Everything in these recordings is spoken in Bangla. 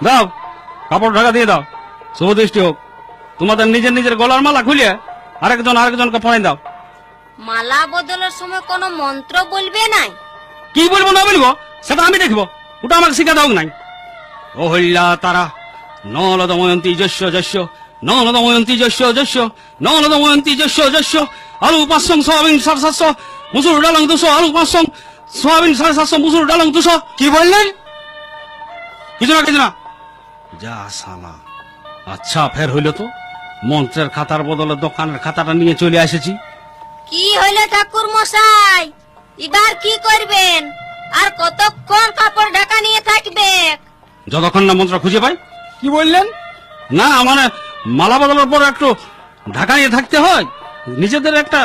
দাও, কাপড় ঢাকা দিয়ে দাও। শুভ দৃষ্টি হোক। তোমাদের নিজের নিজের গলার মালা খুলিয়ে আরেকজনকে পরাই দাও। মালা বদলের সময় কোনো মন্ত্র বলবে নাই? কি বলবো না বলবো সেটা আমি দেখবো, ওটা আমাকে শিখা দাও নাই। অহল্যা তারা নলদময়ন্তী যস্য যস্য নলদময়ন্তী যস্য যস্য নলদময়ন্তী যস্য যস্য আলু 500 সোয়াবিন 750 মুসুর ডালং 200 আলু 500 সোয়াবিন 750 মুসুর ডালং 200। কি বললেন? কিছু না যা সালা। আচ্ছা ফের হইল তো, মন্ত্রের খাতার বদলে দোকানের খাতাটা নিয়ে চলে এসেছি। কি হইলো ঠাকুর মশাই, এবার কি করবেন? আর কতক্ষণ কাপড় ঢাকা নিয়ে থাকবে? যতক্ষণ না মন্ত্র খুঁজে পাই। কি বললেন? না মানে মালা বদলের পর একটু ঢাকা নিয়ে থাকতে হয়, নিজেদের একটা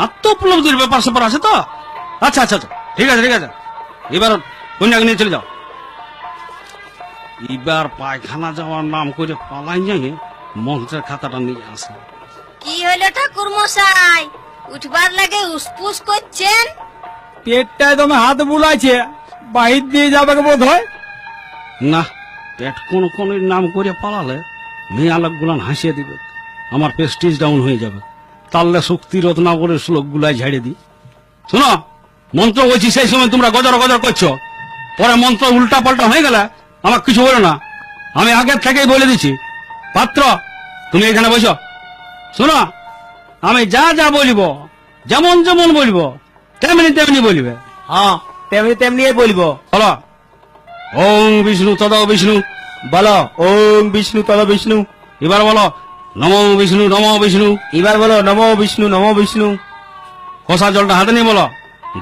আত্ম উপলব্ধির ব্যাপার স্যাপার আছে তো। আচ্ছা ঠিক আছে এবার কন্যাকে নিয়ে চলে যাও। এবার পায়খানা যাওয়ার নাম করে পালাই যাই, মন্ত্রের খাতাটা নিয়ে আসে। কি হইলো ঠাকুর মশাই, উঠবার লাগে উসপুস করছেন? পেটটায় তোমার হাত বুলাইছে, বাহির দিয়ে যাবে বোধ হয়। না, পেট কোন নাম করে পালালে মেয়ে আলোকগুলান হাসিয়ে দিবে, আমার প্রেস্টিজ ডাউন হয়ে যাবে। তাহলে শক্তি রত্না বলে শ্লোক গুলাই ঝাড়ে দি। শোনো, মন্ত্র বলছি সেই সময় তোমরা গজর করছো, পরে মন্ত্র উল্টা পাল্টা হয়ে গেলে আমার কিছু বলো না। আমি আগের থেকেই বলে দিচ্ছি। পাত্র, তুমি এখানে বসো। শোনো, আমি যা বলিব, যেমন বলবো তেমনি বলবে। হ্যাঁ, তেমনি বলবো। বলো, ওং বিষ্ণু তদ বিষ্ণু। বলো, ওং বিষ্ণু তদ বিষ্ণু। এবার বলো, নমো বিষ্ণু নমো বিষ্ণু। এবার বলো, নমো বিষ্ণু নমো বিষ্ণু। কষা জলটা হাতে নিয়ে বলো,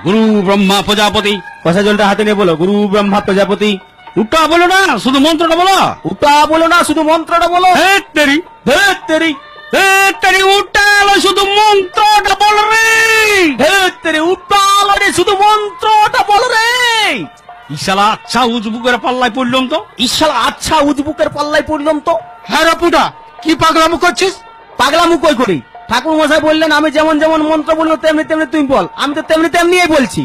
গুরু ব্রহ্মা প্রজাপতি। কষা জলটা হাতে নিয়ে বলো, গুরু ব্রহ্মা প্রজাপতি। উল্টা বলো না, শুধু মন্ত্রটা বলো। উল্টা বলো না, শুধু মন্ত্রটা বলো। হেট তেরি উল্টা এলো, শুধু মন্ত্রটা বল রে। উল্টা রে, শুধু মন্ত্রটা বলো রে। ইশালা আচ্ছা উজবুকের পাল্লায় পড়লাম তো। ইশালা আচ্ছা উজবুকের পাল্লায় পড়লাম তো। হ্যাঁ রে পুটা, কি পাগলামো করছিস? পাগলামু কই করি? ঠাকুর মশাই বললেন আমি যেমন মন্ত্র বললো তেমনি তুই বল। আমি তো তেমনি বলছি।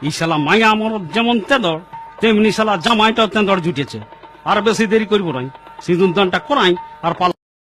ইশালা মায়া মরদ যেমন তেঁদর, তেমনি শালা জামাইটাও তেঁদর জুটেছে। আর বেশি দেরি করবো নাই, সিঁদুর দানটা করাই আর পাল্লা